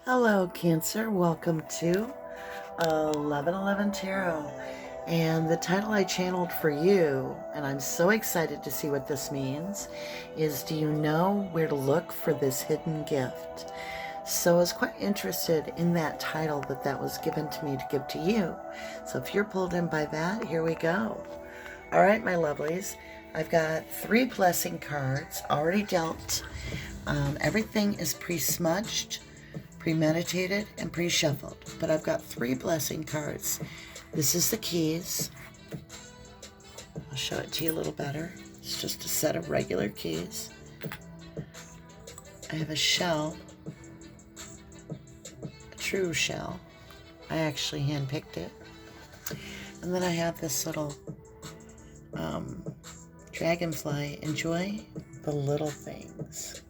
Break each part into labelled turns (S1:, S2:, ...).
S1: Hello, Cancer. Welcome to 1111 Tarot. And the title I channeled for you, and I'm so excited to see what this means, is Do You Know Where to Look for This Hidden Gift? So I was quite interested in that title that was given to me to give to you. So if you're pulled in by that, here we go. All right, my lovelies. I've got 3 blessing cards already dealt. Everything is pre-smudged, premeditated, and pre-shuffled, but I've got 3 blessing cards. This is the keys. I'll show it to you a little better. It's just a set of regular keys. I have a shell, a true shell. I actually handpicked it. And then I have this little dragonfly. Enjoy the little things.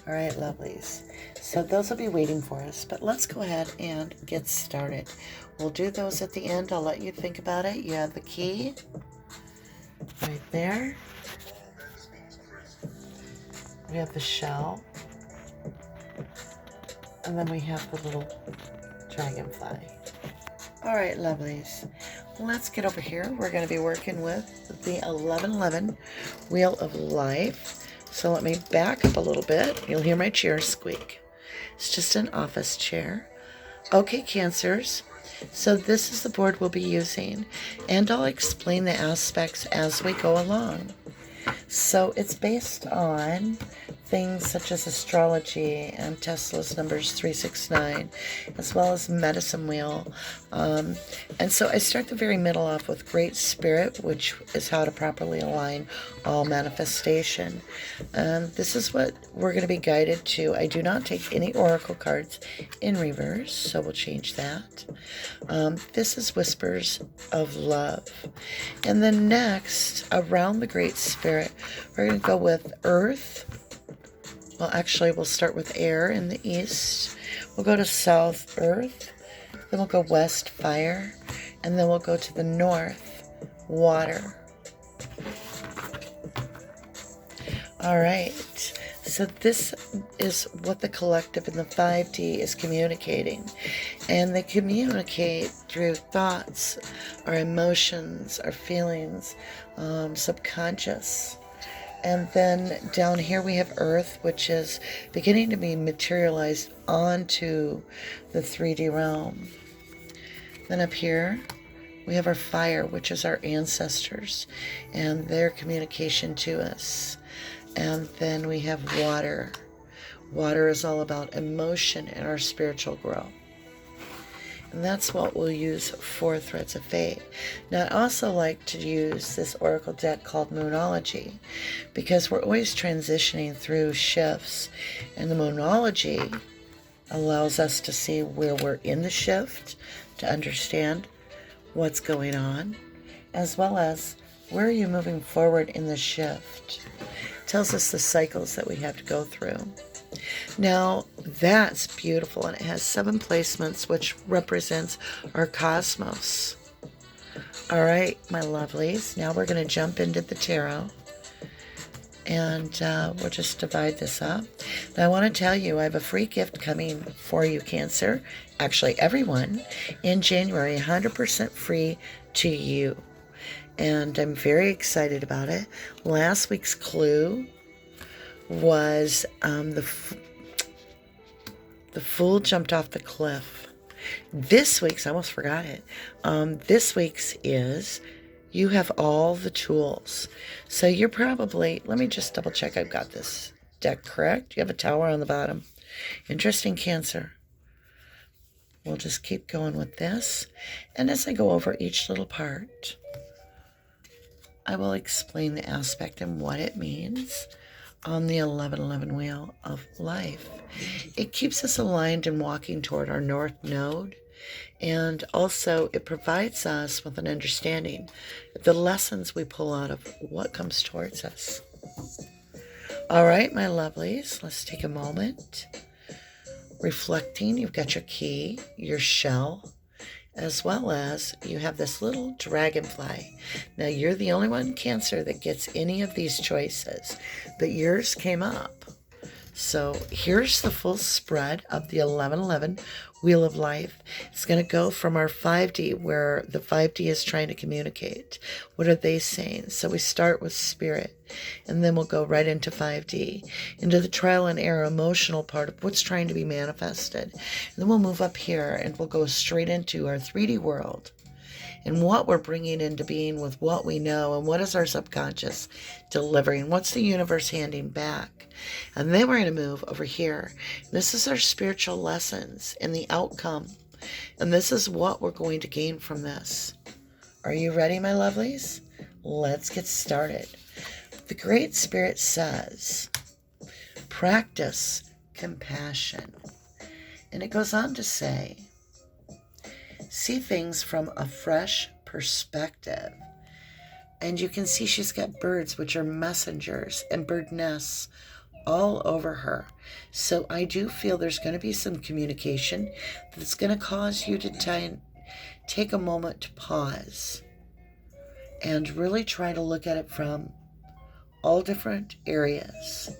S1: All right, lovelies. So those will be waiting for us, but let's go ahead and get started. We'll do those at the end. I'll let you think about it. You have the key right there. We have the shell. And then we have the little dragonfly. All right, lovelies. Let's get over here. We're going to be working with the 1111 Wheel of Life. So let me back up a little bit. You'll hear my chair squeak. It's just an office chair. Okay, Cancers. So this is the board we'll be using, and I'll explain the aspects as we go along. So it's based on things such as astrology and Tesla's numbers 369, as well as medicine wheel. And so I start the very middle off with Great Spirit, which is how to properly align all manifestation. This is what we're going to be guided to. I do not take any oracle cards in reverse, so we'll change that. This is Whispers of Love. And then next, around the Great Spirit, we're going to go with Earth. Well, actually, we'll start with air in the east. We'll go to south, earth. Then we'll go west, fire. And then we'll go to the north, water. All right. So this is what the collective in the 5D is communicating. And they communicate through thoughts, our emotions, our feelings, subconscious. And then down here we have Earth, which is beginning to be materialized onto the 3D realm. Then up here we have our fire, which is our ancestors and their communication to us. And then we have water. Water is all about emotion and our spiritual growth. And that's what we'll use for Threads of Fate. Now, I also like to use this oracle deck called Moonology, because we're always transitioning through shifts. And the Moonology allows us to see where we're in the shift, to understand what's going on, as well as where are you moving forward in the shift. It tells us the cycles that we have to go through. Now, that's beautiful, and it has 7 placements, which represents our cosmos. All right, my lovelies, now we're going to jump into the tarot, and we'll just divide this up. Now, I want to tell you, I have a free gift coming for you, Cancer, actually everyone, in January, 100% free to you, and I'm very excited about it. Last week's clue was the fool jumped off the cliff. This week's, I almost forgot it. This week's is you have all the tools. So you're probably, let me just double check I've got this deck correct. You have a tower on the bottom. Interesting, Cancer. We'll just keep going with this. And as I go over each little part, I will explain the aspect and what it means on the 1111 Wheel of Life. It keeps us aligned and walking toward our North Node, and also it provides us with an understanding of the lessons we pull out of what comes towards us. All right, my lovelies, let's take a moment. Reflecting, you've got your key, your shell, as well as you have this little dragonfly. Now, you're the only one, Cancer, that gets any of these choices, but yours came up. So here's the full spread of the 1111 Wheel of Life. It's going to go from our 5D, where the 5D is trying to communicate. What are they saying? So we start with Spirit, and then we'll go right into 5D, into the trial and error emotional part of what's trying to be manifested. And then we'll move up here, and we'll go straight into our 3D world, and what we're bringing into being with what we know, and what is our subconscious delivering, what's the universe handing back. And then we're going to move over here. This is our spiritual lessons and the outcome, and this is what we're going to gain from this. Are you ready, my lovelies? Let's get started. The Great Spirit says, practice compassion. And it goes on to say, see things from a fresh perspective. And you can see she's got birds, which are messengers, and bird nests all over her. So I do feel there's going to be some communication that's going to cause you to take a moment to pause and really try to look at it from all different areas.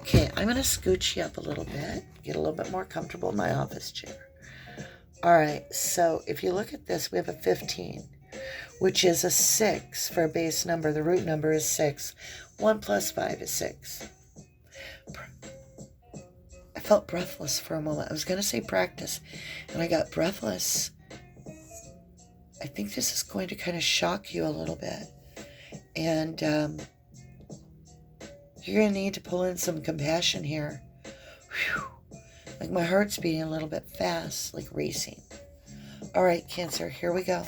S1: Okay, I'm going to scooch you up a little bit, get a little bit more comfortable in my office chair. All right, so if you look at this, we have a 15, which is a 6 for a base number. The root number is 6. 1 plus 5 is 6. I felt breathless for a moment. I was going to say practice, and I got breathless. I think this is going to kind of shock you a little bit. And you're going to need to pull in some compassion here. Whew. Like my heart's beating a little bit fast, like racing. All right, Cancer, here we go.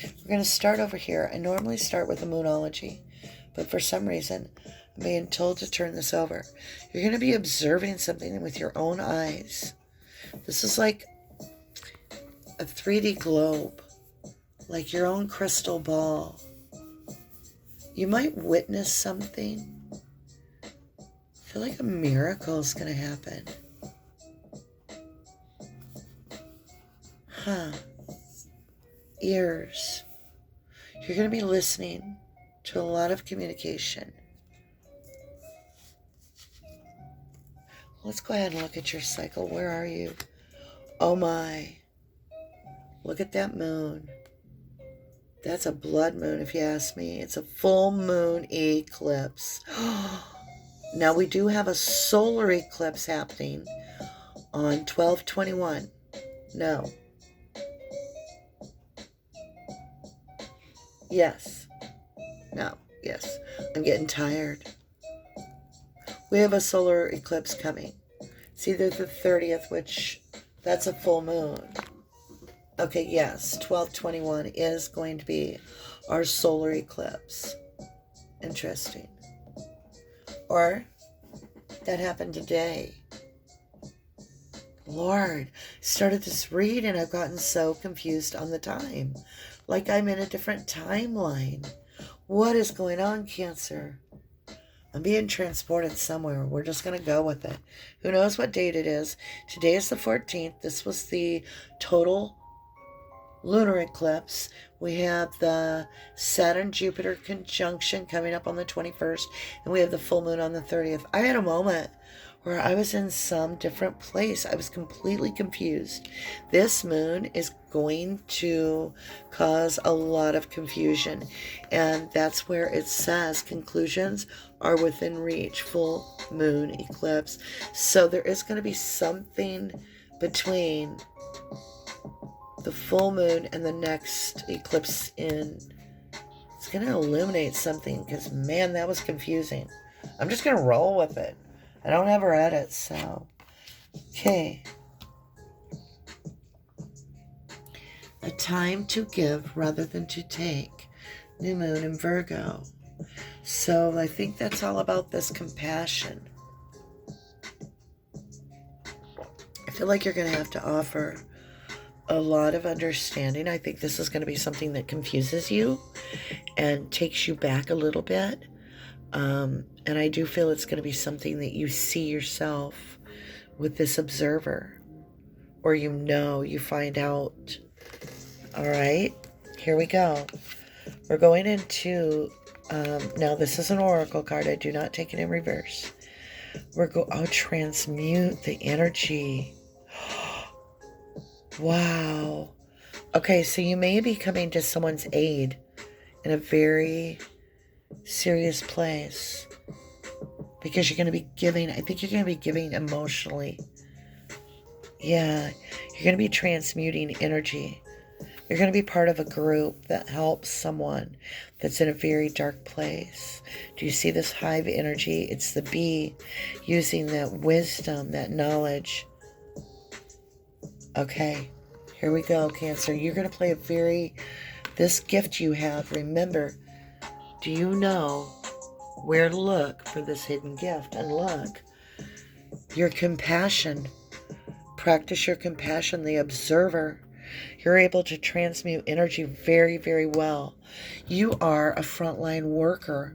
S1: We're going to start over here. I normally start with the Moonology, but for some reason, I'm being told to turn this over. You're going to be observing something with your own eyes. This is like a 3D globe, like your own crystal ball. You might witness something. I feel like a miracle is going to happen. Ears. You're going to be listening to a lot of communication. Let's go ahead and look at your cycle. Where are you? Oh my. Look at that moon. That's a blood moon, if you ask me. It's a full moon eclipse. Now, we do have a solar eclipse happening on 12/21. No. Yes. No. Yes. I'm getting tired. We have a solar eclipse coming. It's either the 30th, which that's a full moon. Okay, yes, 12/21 is going to be our solar eclipse. Interesting. Or that happened today. Lord, started this read and I've gotten so confused on the time. Like I'm in a different timeline. What is going on, Cancer? I'm being transported somewhere. We're just going to go with it. Who knows what date it is? Today is the 14th. This was the total lunar eclipse. We have the Saturn-Jupiter conjunction coming up on the 21st, and we have the full moon on the 30th. I had a moment where I was in some different place. I was completely confused. This moon is going to cause a lot of confusion, and that's where it says conclusions are within reach. Full moon eclipse. So there is going to be something between the full moon and the next eclipse in. It's going to illuminate something, because man, that was confusing. I'm just going to roll with it. I don't ever edit, so. Okay. A time to give rather than to take. New moon in Virgo. So I think that's all about this compassion. I feel like you're going to have to offer a lot of understanding. I think this is going to be something that confuses you and takes you back a little bit. And I do feel it's going to be something that you see yourself with this observer, or you find out. All right, here we go. We're going into, now this is an oracle card. I do not take it in reverse. transmute the energy. Wow. Okay, so you may be coming to someone's aid in a very serious place. Because you're going to be giving, I think you're going to be giving emotionally. Yeah, you're going to be transmuting energy. You're going to be part of a group that helps someone that's in a very dark place. Do you see this hive energy? It's the bee using that wisdom, that knowledge. Okay, here we go, Cancer. You're going to play this gift you have, remember, do you know where to look for this hidden gift? And look, your compassion. Practice your compassion, the observer. You're able to transmute energy very, very well. You are a frontline worker.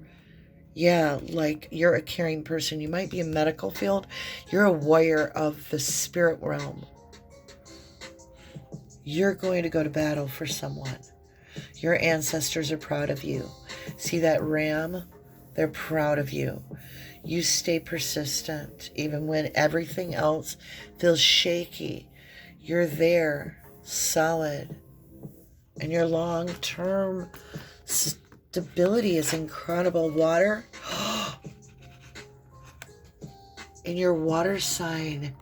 S1: Yeah, like you're a caring person. You might be a medical field. You're a warrior of the spirit realm. You're going to go to battle for someone. Your ancestors are proud of you. See that ram? They're proud of you. You stay persistent even when everything else feels shaky. You're there, solid. And your long-term stability is incredible. Water. In your water sign,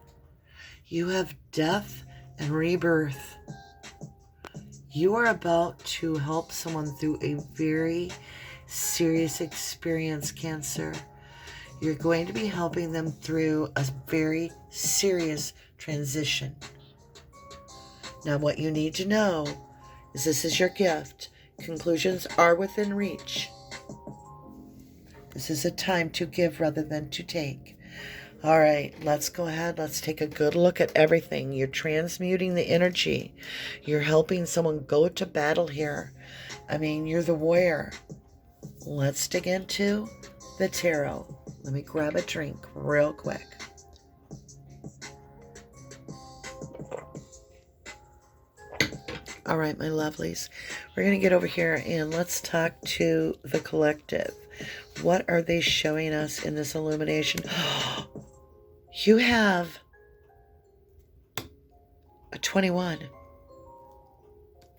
S1: you have death and rebirth. You are about to help someone through a very serious experience, Cancer. You're going to be helping them through a very serious transition. Now, what you need to know is this is your gift. Conclusions are within reach. This is a time to give rather than to take. All right, let's go ahead. Let's take a good look at everything. You're transmuting the energy. You're helping someone go to battle here. I mean, you're the warrior. Let's dig into the tarot. Let me grab a drink real quick. All right, my lovelies. We're going to get over here and let's talk to the collective. What are they showing us in this illumination? You have a 21.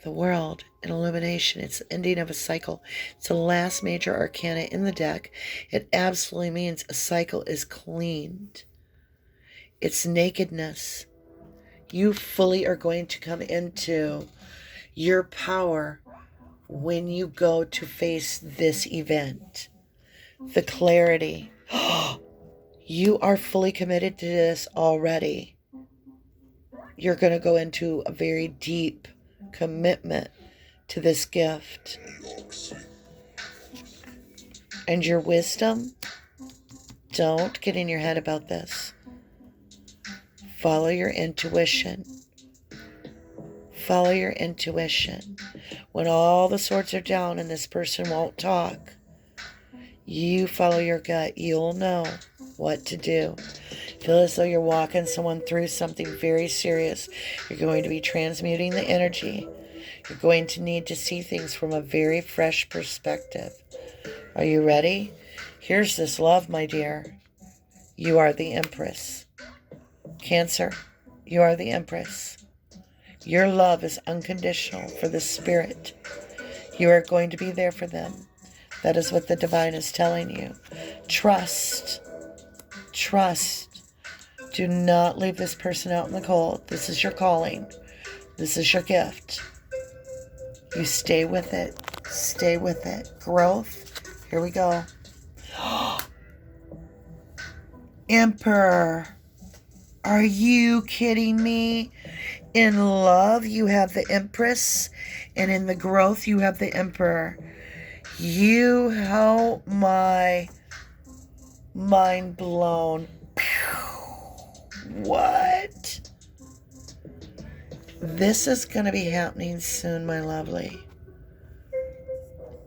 S1: The world, an illumination. It's the ending of a cycle. It's the last major arcana in the deck. It absolutely means a cycle is cleaned. It's nakedness. You fully are going to come into your power when you go to face this event. The clarity. You are fully committed to this already. You're going to go into a very deep commitment to this gift. And your wisdom, don't get in your head about this. Follow your intuition. Follow your intuition. When all the swords are down and this person won't talk, you follow your gut. You'll know what to do. Feel as though you're walking someone through something very serious. You're going to be transmuting the energy. You're going to need to see things from a very fresh perspective. Are you ready? Here's this love, my dear. You are the Empress. Cancer, you are the Empress. Your love is unconditional for the spirit. You are going to be there for them. That is what the divine is telling you. Trust. Trust. Do not leave this person out in the cold. This is your calling. This is your gift. You stay with it. Stay with it. Growth. Here we go. Emperor. Are you kidding me? In love, you have the Empress. And in the growth, you have the Emperor. You help my mind blown. What? This is going to be happening soon, my lovely.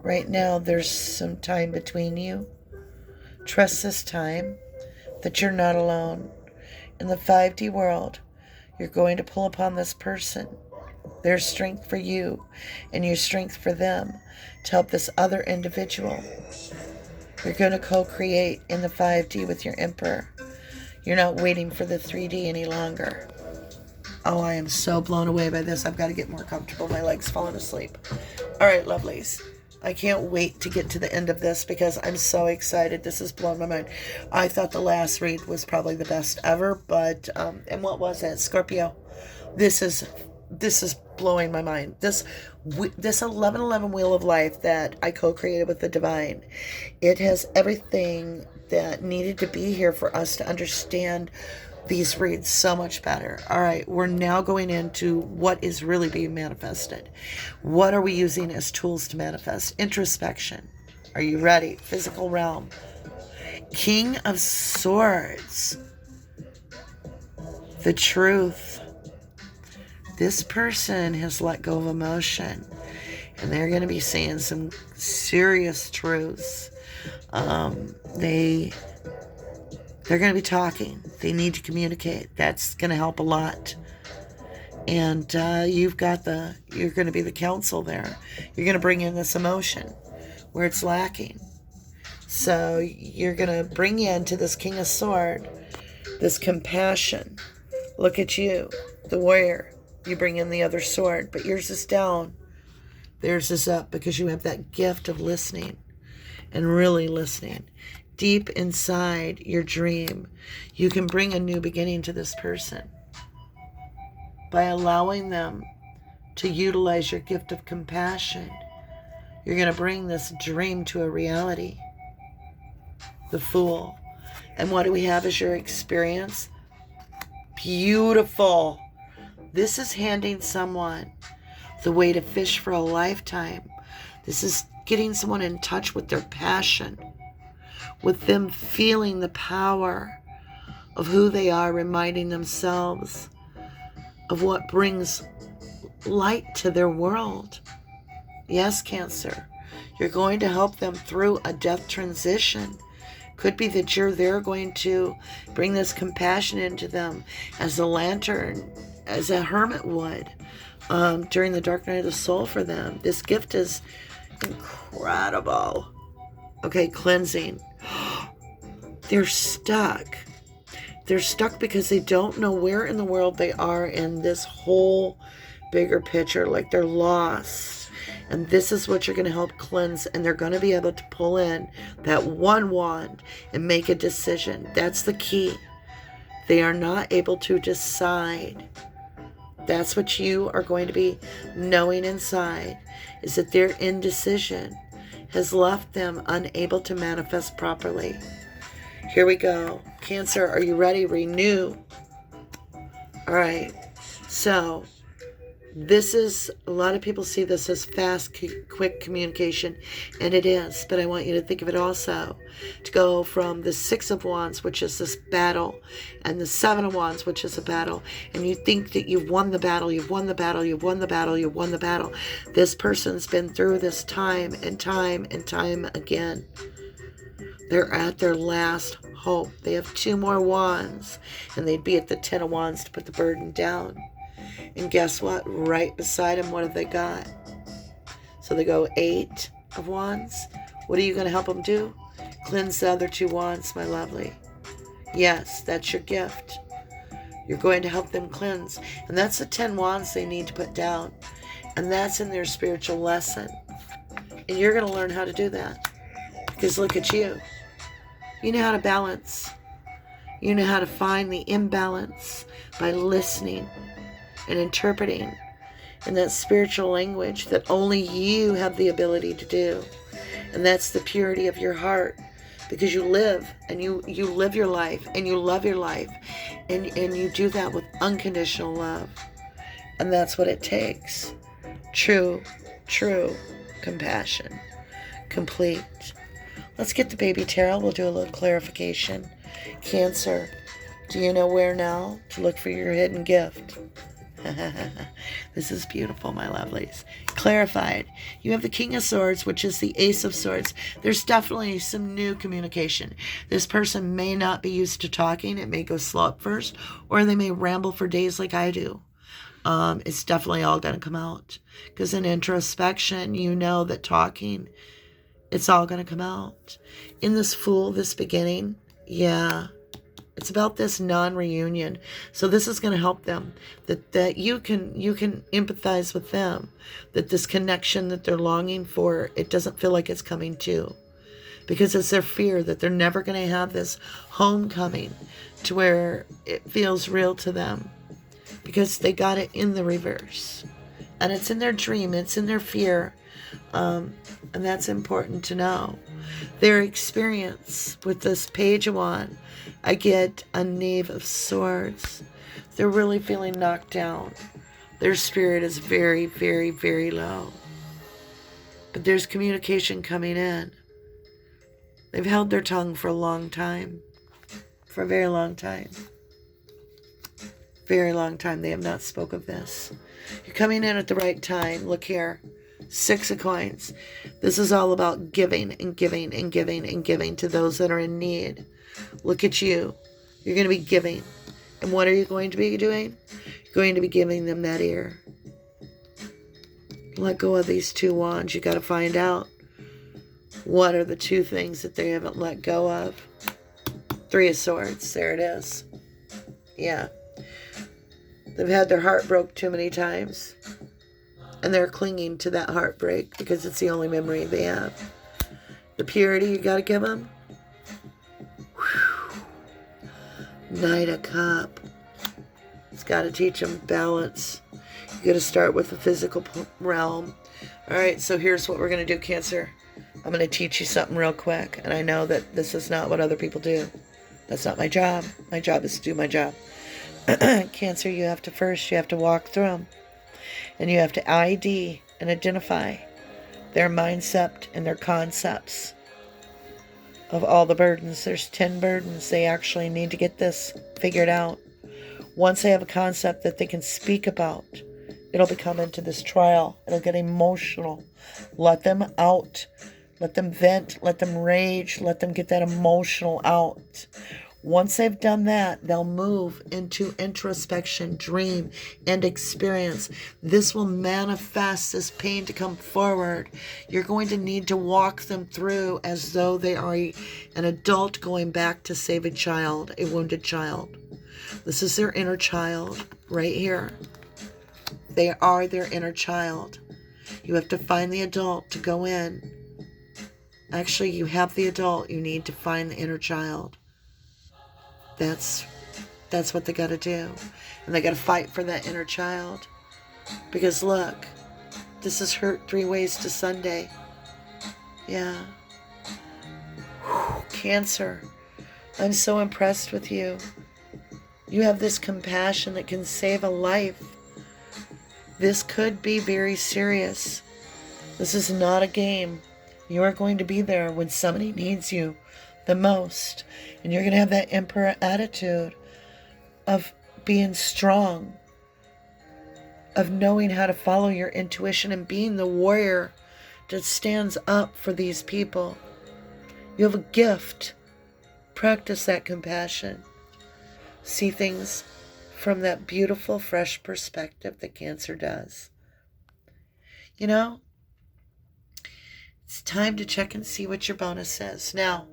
S1: Right now, there's some time between you. Trust this time that you're not alone. In the 5D world, you're going to pull upon this person, their strength for you, and your strength for them to help this other individual. You're going to co-create in the 5D with your Emperor. You're not waiting for the 3D any longer. Oh, I am so blown away by this. I've got to get more comfortable. My leg's falling asleep. All right, lovelies. I can't wait to get to the end of this because I'm so excited. This has blown my mind. I thought the last read was probably the best ever, but, and what was it? Scorpio. This is blowing my mind. This 1111 Wheel of Life that I co-created with the Divine, it has everything that needed to be here for us to understand these reads so much better. All right, we're now going into what is really being manifested. What are we using as tools to manifest? Introspection. Are you ready? Physical realm. King of Swords. The truth. This person has let go of emotion, and they're going to be saying some serious truths. They're going to be talking. They need to communicate. That's going to help a lot. And you're going to be the counsel there. You're going to bring in this emotion where it's lacking. So you're going to bring into this King of Swords, this compassion. Look at you, the warrior. You bring in the other sword, but yours is down. Theirs is up because you have that gift of listening and really listening. Deep inside your dream, you can bring a new beginning to this person by allowing them to utilize your gift of compassion. You're going to bring this dream to a reality. The Fool. And what do we have as your experience? Beautiful. This is handing someone the way to fish for a lifetime. This is getting someone in touch with their passion, with them feeling the power of who they are, reminding themselves of what brings light to their world. Yes, Cancer, you're going to help them through a death transition. Could be that you're there going to bring this compassion into them as a lantern, as a hermit would during the dark night of the soul for them. This gift is incredible. Okay, cleansing. They're stuck. They're stuck because they don't know where in the world they are in this whole bigger picture. Like they're lost. And this is what you're going to help cleanse. And they're going to be able to pull in that one wand and make a decision. That's the key. They are not able to decide. That's what you are going to be knowing inside, is that their indecision has left them unable to manifest properly. Here we go. Cancer, are you ready? Renew. All right. So this is, a lot of people see this as fast, quick communication, and it is, but I want you to think of it also to go from the Six of Wands, which is this battle, and the Seven of Wands, which is a battle, and you think that you've won the battle, you've won the battle, you've won the battle, you've won the battle. This person's been through this time and time and time again. They're at their last hope. They have 2 more wands, and they'd be at the 10 of Wands to put the burden down. And guess what? Right beside them, what have they got? So they go 8 of Wands. What are you going to help them do? Cleanse the other 2 wands, my lovely. Yes, that's your gift. You're going to help them cleanse. And that's the 10 wands they need to put down. And that's in their spiritual lesson. And you're going to learn how to do that. Because look at you. You know how to balance. You know how to find the imbalance by listening and interpreting in that spiritual language that only you have the ability to do. And that's the purity of your heart, because you live and you live your life and you love your life, and you do that with unconditional love. And that's what it takes. True compassion. Complete. Let's get the baby tarot. We'll do a little clarification. Cancer, do you know where now to look for your hidden gift? This is beautiful, my lovelies. Clarified. You have the King of Swords, which is the Ace of Swords. There's definitely some new communication. This person may not be used to talking. It may go slow at first, or they may ramble for days like I do. It's definitely all going to come out. Because in introspection, you know that talking It's all going to come out. In this Fool, this beginning, yeah, it's about this non-reunion. So this is going to help them. That you can empathize with them. That this connection that they're longing for, it doesn't feel like it's coming to. Because it's their fear that they're never going to have this homecoming to where it feels real to them. Because they got it in the reverse. And it's in their dream. It's in their fear. And that's important to know. Their experience with this Page of Wands, I get a Knave of Swords. They're really feeling knocked down. Their spirit is very, very, very low. But there's communication coming in. They've held their tongue for a long time. For a very long time. Very long time they have not spoke of this. You're coming in at the right time. Look here. 6 of Coins. This is all about giving and giving and giving and giving to those that are in need. Look at you. You're going to be giving. And what are you going to be doing? You're going to be giving them that ear. Let go of these 2 wands. You got to find out what are the 2 things that they haven't let go of. 3 of Swords. There it is. Yeah. They've had their heart broke too many times. And they're clinging to that heartbreak because it's the only memory they have. The purity you got to give them. Whew. Knight of Cup. It's got to teach them balance. You got to start with the physical realm. All right, so here's what we're going to do, Cancer. I'm going to teach you something real quick. And I know that this is not what other people do. That's not my job. My job is to do my job. Cancer, you have to walk through them. And you have to ID and identify their mindset and their concepts of all the burdens. There's 10 burdens. They actually need to get this figured out. Once they have a concept that they can speak about, it'll become into this trial. It'll get emotional. Let them out. Let them vent. Let them rage. Let them get that emotional out. Once they've done that, they'll move into introspection, dream, and experience. This will manifest this pain to come forward. You're going to need to walk them through as though they are an adult going back to save a child, a wounded child. This is their inner child right here. They are their inner child. You have to find the adult to go in. Actually, you have the adult. You need to find the inner child. That's what they got to do. And they got to fight for that inner child. Because look, this is hurt 3 ways to Sunday. Yeah. Whew, Cancer, I'm so impressed with you. You have this compassion that can save a life. This could be very serious. This is not a game. You are going to be there when somebody needs you the most. And you're going to have that emperor attitude of being strong, of knowing how to follow your intuition and being the warrior that stands up for these people. You have a gift. Practice that compassion. See things from that beautiful, fresh perspective that Cancer does. You know, it's time to check and see what your bonus says. Now,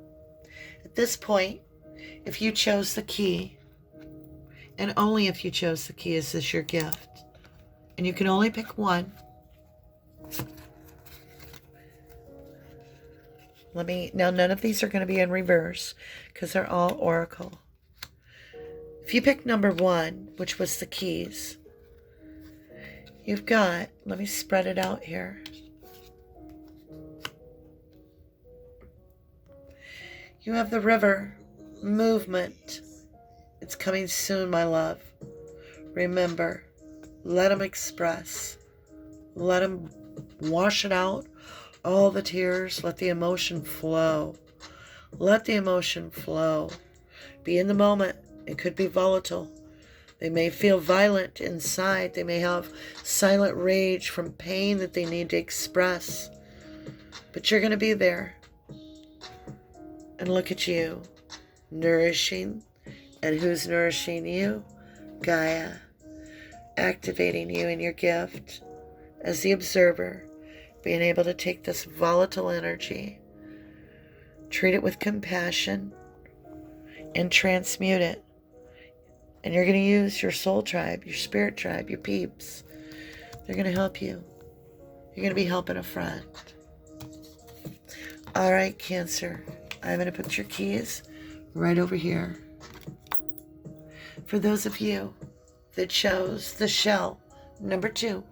S1: at this point, if you chose the key, and only if you chose the key is this your gift, and you can only pick one. Now none of these are going to be in reverse because they're all oracle. If you pick number 1, which was the keys, you've got, let me spread it out here. You have the river, movement. It's coming soon, my love. Remember, let them express. Let them wash it out. All the tears, let the emotion flow. Let the emotion flow. Be in the moment. It could be volatile. They may feel violent inside. They may have silent rage from pain that they need to express. But you're going to be there. And look at you, nourishing. And who's nourishing you? Gaia. Activating you in your gift as the observer. Being able to take this volatile energy treat it with compassion, and transmute it. And you're going to use your soul tribe, your spirit tribe, your peeps. They're going to help you. You're going to be helping a friend. All right, Cancer. I'm going to put your keys right over here. For those of you that chose the shell, number 2.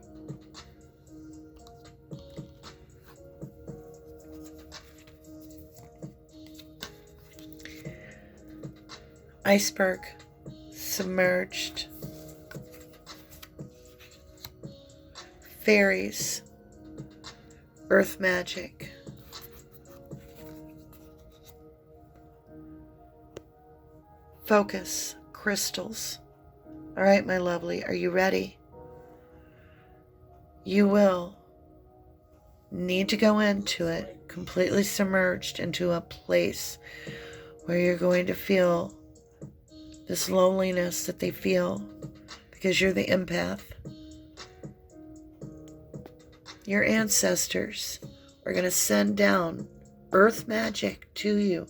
S1: Iceberg, submerged, fairies, earth magic, focus, crystals. All right, my lovely, are you ready? You will need to go into it completely submerged into a place where you're going to feel this loneliness that they feel because you're the empath. Your ancestors are going to send down earth magic to you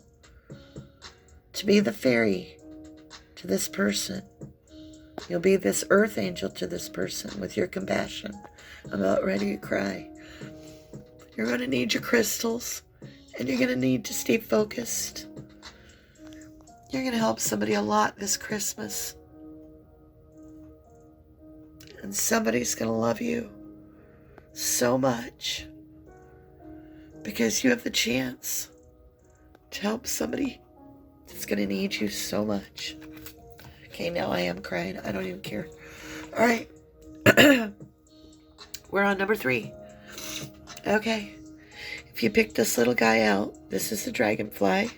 S1: to be the fairy to this person. You'll be this earth angel to this person with your compassion. I'm about ready to cry. You're going to need your crystals, and you're going to need to stay focused. You're going to help somebody a lot this Christmas. And somebody's going to love you so much because you have the chance to help somebody that's going to need you so much. Okay, now I am crying. I don't even care. All right. We're on number 3. Okay. If you pick this little guy out, this is the dragonfly.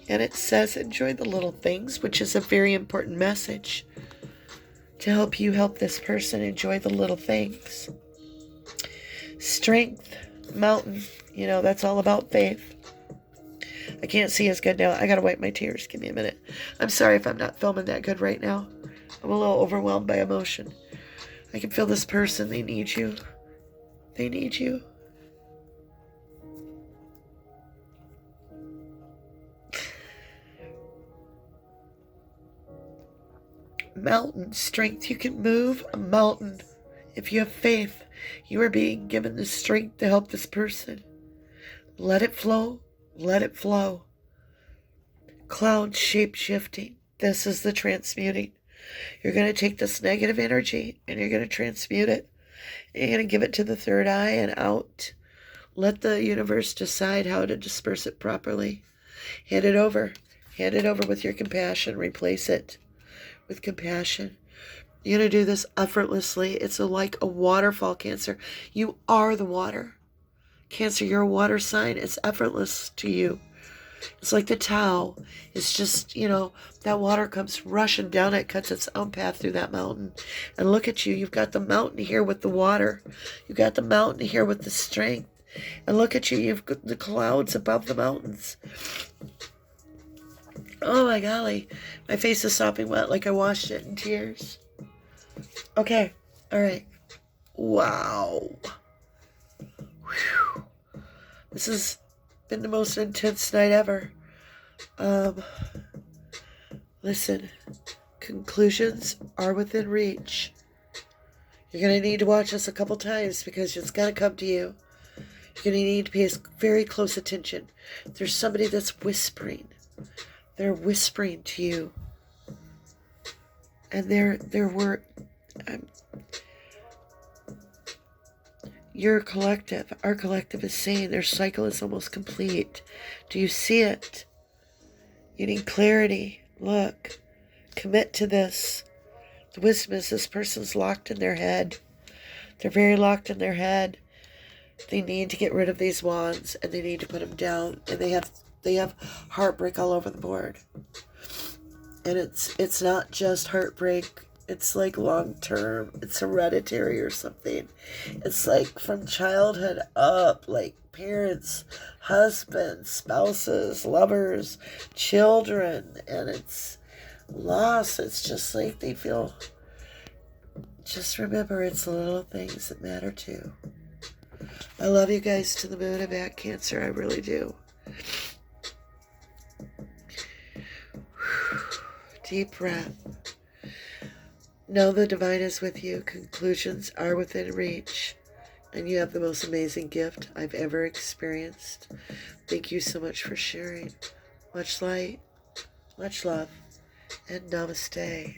S1: And it says, enjoy the little things, which is a very important message to help you help this person enjoy the little things. Strength, mountain, that's all about faith. I can't see as good now. I gotta wipe my tears. Give me a minute. I'm sorry if I'm not filming that good right now. I'm a little overwhelmed by emotion. I can feel this person. They need you. They need you. Mountain strength. You can move a mountain if you have faith. You are being given the strength to help this person. Let it flow. Let it flow. Cloud shape shifting. This is the transmuting. You're going to take this negative energy and you're going to transmute it. You're going to give it to the third eye and out. Let the universe decide how to disperse it properly. Hand it over. Hand it over with your compassion. Replace it with compassion. You're going to do this effortlessly. It's like a waterfall, Cancer. You are the water. Cancer, you're a water sign. It's effortless to you. It's like the Tao. It's just, that water comes rushing down. It cuts its own path through that mountain. And look at you. You've got the mountain here with the water. You've got the mountain here with the strength. And look at you. You've got the clouds above the mountains. Oh my golly. My face is sopping wet like I washed it in tears. Okay. All right. Wow. Whew. This has been the most intense night ever. Listen, conclusions are within reach. You're going to need to watch this a couple times because it's going to come to you. You're going to need to pay very close attention. There's somebody that's whispering. They're whispering to you. And your collective, our collective is saying their cycle is almost complete. Do you see it? You need clarity. Look, commit to this. The wisdom is this person's locked in their head. They're very locked in their head. They need to get rid of these wands and they need to put them down. And they have heartbreak all over the board. And it's not just heartbreak. It's like long term. It's hereditary or something. It's like from childhood up, like parents, husbands, spouses, lovers, children, and it's loss. It's just like they feel. Just remember, it's the little things that matter too. I love you guys to the moon and back, Cancer. I really do. Deep breath. Know the divine is with you. Conclusions are within reach. And you have the most amazing gift I've ever experienced. Thank you so much for sharing. Much light, much love, and namaste.